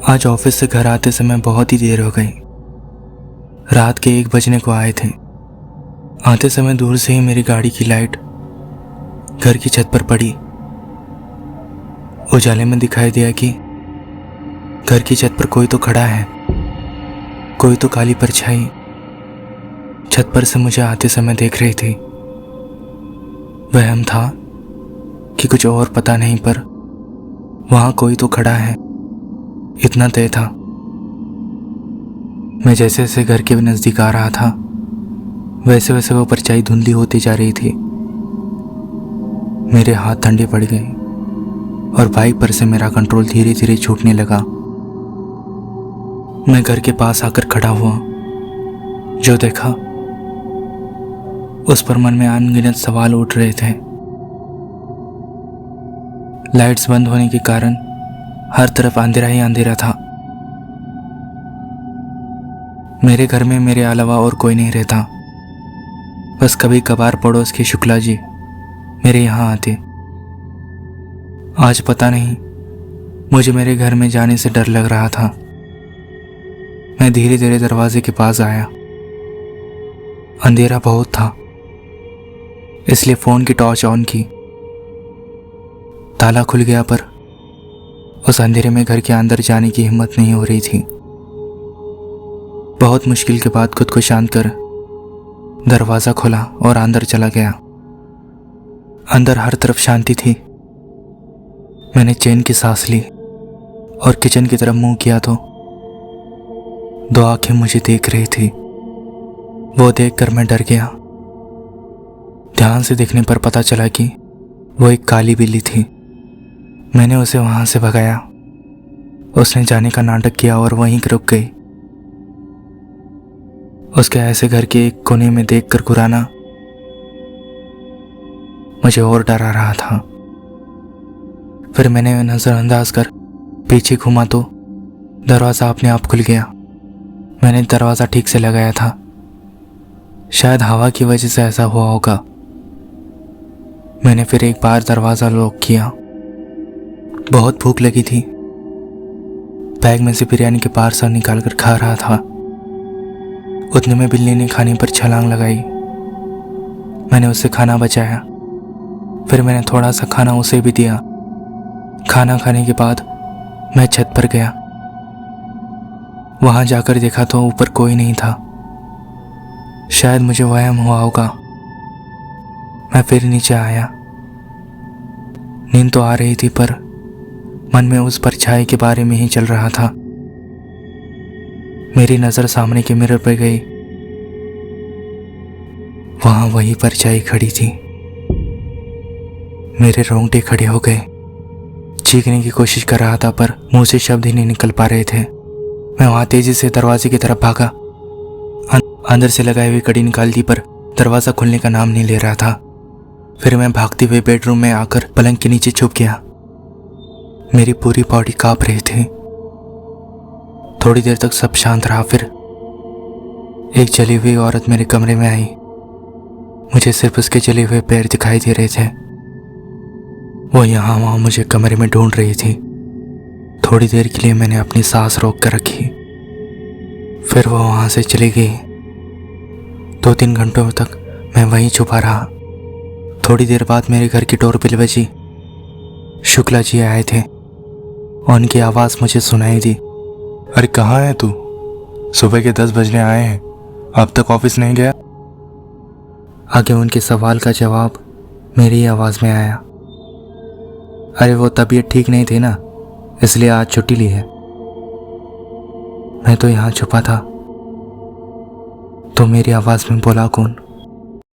आज ऑफिस से घर आते समय बहुत ही देर हो गई। रात के 1 बजने को आए थे। आते समय दूर से ही मेरी गाड़ी की लाइट घर की छत पर पड़ी। उजाले में दिखाई दिया कि घर की छत पर कोई तो खड़ा है, कोई तो काली परछाई छत पर से मुझे आते समय देख रही थी। वहम था कि कुछ और पता नहीं, पर वहां कोई तो खड़ा है, इतना तय था। मैं जैसे जैसे घर के नजदीक आ रहा था वैसे वैसे वो परछाई धुंधली होती जा रही थी। मेरे हाथ ठंडे पड़ गए और बाइक पर से मेरा कंट्रोल धीरे धीरे छूटने लगा। मैं घर के पास आकर खड़ा हुआ। जो देखा उस पर मन में अनगिनत सवाल उठ रहे थे। लाइट्स बंद होने के कारण हर तरफ अंधेरा ही अंधेरा था। मेरे घर में मेरे अलावा और कोई नहीं रहता। बस कभी कभार पड़ोस के शुक्ला जी मेरे यहाँ आते। आज पता नहीं मुझे मेरे घर में जाने से डर लग रहा था। मैं धीरे धीरे दरवाजे के पास आया। अंधेरा बहुत था, इसलिए फोन की टॉर्च ऑन की। ताला खुल गया, पर उस अंधेरे में घर के अंदर जाने की हिम्मत नहीं हो रही थी। बहुत मुश्किल के बाद खुद को शांत कर दरवाजा खोला और अंदर चला गया। अंदर हर तरफ शांति थी। मैंने चैन की सांस ली और किचन की तरफ मुंह किया तो 2 आंखें मुझे देख रही थी। वो देखकर मैं डर गया। ध्यान से देखने पर पता चला कि वो एक काली बिल्ली थी। मैंने उसे वहां से भगाया। उसने जाने का नाटक किया और वहीं रुक गई। उसके ऐसे घर के एक कोने में देखकर गुराना मुझे और डरा रहा था। फिर मैंने नजरअंदाज कर पीछे घूमा तो दरवाजा अपने आप खुल गया। मैंने दरवाजा ठीक से लगाया था। शायद हवा की वजह से ऐसा हुआ होगा। मैंने फिर एक बार दरवाजा लॉक किया। बहुत भूख लगी थी। बैग में से बिरयानी के पार्सल निकालकर खा रहा था। उतने में बिल्ली ने खाने पर छलांग लगाई। मैंने उससे खाना बचाया। फिर मैंने थोड़ा सा खाना उसे भी दिया। खाना खाने के बाद मैं छत पर गया। वहां जाकर देखा तो ऊपर कोई नहीं था। शायद मुझे वहम हुआ होगा। मैं फिर नीचे आया। नींद तो आ रही थी, पर मन में उस परछाई के बारे में ही चल रहा था। मेरी नजर सामने के मिरर पर गई। वहां वही परछाई खड़ी थी। मेरे रोंगटे खड़े हो गए। चीखने की कोशिश कर रहा था, पर मुंह से शब्द ही नहीं निकल पा रहे थे। मैं वहां तेजी से दरवाजे की तरफ भागा। अंदर से लगाई हुई कड़ी निकाल दी, पर दरवाजा खुलने का नाम नहीं ले रहा था। फिर मैं भागते हुए बेडरूम में आकर पलंग के नीचे छुप गया। मेरी पूरी बॉडी कांप रही थी। थोड़ी देर तक सब शांत रहा। फिर एक जली हुई औरत मेरे कमरे में आई। मुझे सिर्फ उसके जले हुए पैर दिखाई दे रहे थे। वो यहाँ वहां मुझे कमरे में ढूंढ रही थी। थोड़ी देर के लिए मैंने अपनी सांस रोक कर रखी। फिर वो वहां से चली गई। 2-3 घंटों तक मैं वहीं छुपा रहा। थोड़ी देर बाद मेरे घर की डोरबेल बजी। शुक्ला जी आए थे और उनकी आवाज़ मुझे सुनाई दी। अरे कहाँ है तू? सुबह के 10 बजने आए हैं, अब तक ऑफिस नहीं गया? आगे उनके सवाल का जवाब मेरी आवाज़ में आया। अरे वो तबीयत ठीक नहीं थी ना, इसलिए आज छुट्टी ली है। मैं तो यहाँ छुपा था, तो मेरी आवाज़ में बोला कौन?